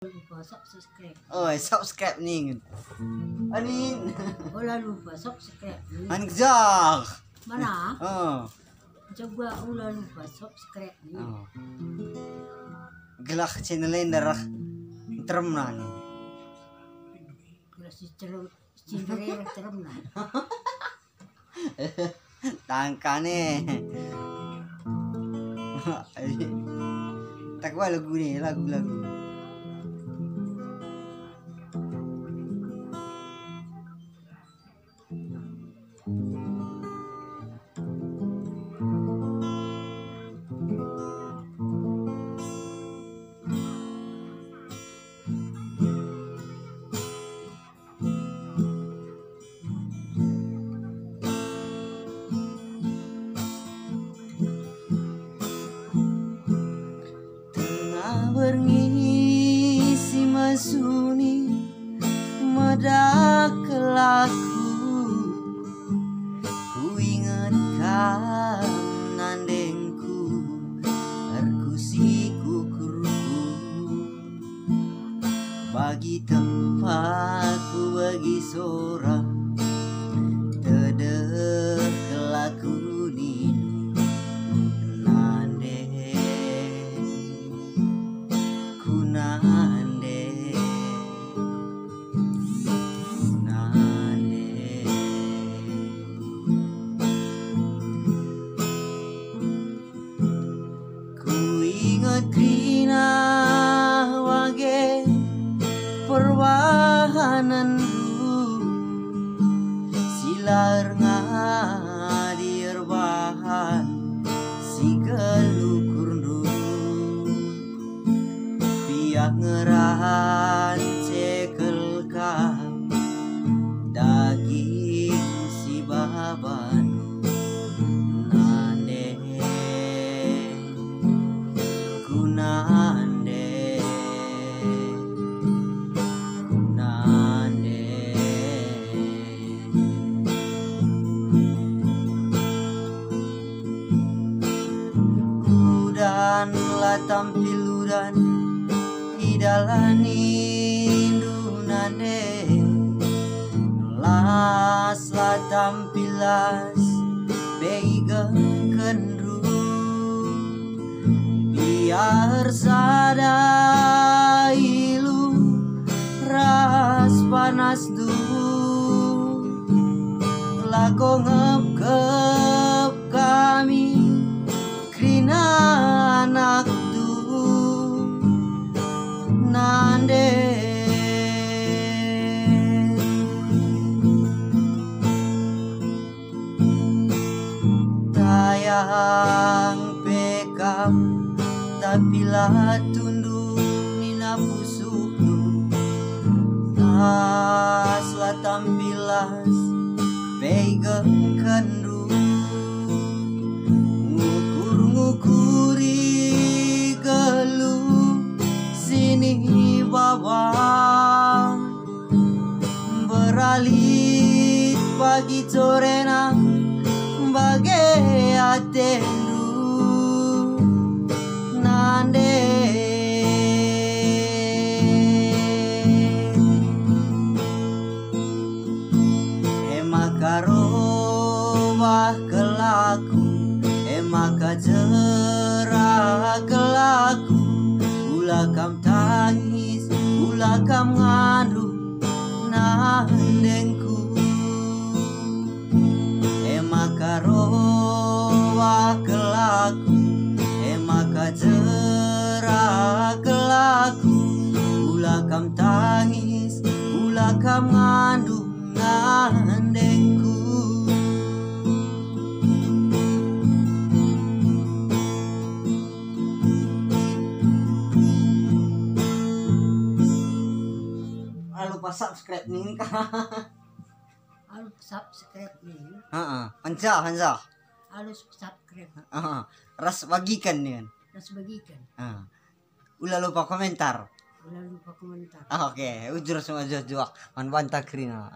Lupa subscribe. Oh, subscribe nih. Anin. Wala lupa subscribe. Anin jak. Mana? Oh. Coba ulah lupa subscribe. Oh. Gelak channel darah terem na ni. Kalau si Cinderella terem na. Tangkane. Takwa lagu ni, lagu. Berngisi masuni madak kelaku ku ingatkan nandengku arkusiku kuruku bagi tempatku bagi seorang teder kelaku ninu Krina wage perwahananku silar ngadir bahan si gelukurnu piak ngeran cekelkam daging si baban tampiluran idalani dunane las la tampilas beigang kendru biar sada ilu ras panas du lago ngep kami krina anak nande tayang pekam tapi lah tunduk nina pusuku tas lah tampilas pegang kandu ngukuri geluh sini bawah beralit pagi corena bagai atendu nande emakarovah kelaku emakajera kelaku ulakam tangis, ulakam ngadu nandengku emakarowa kelaku emakajera kelaku ulakam tangis, ulakam ngadu nandengku. Lupa subscribe nih kah? Alus subscribe nih. Hansa. Alus subscribe. Ras bagikan nih kan. Ras bagikan. Ulah lupa komentar. Ulah lupa komentar. Oke, ujur semua juak. Man bantah krina.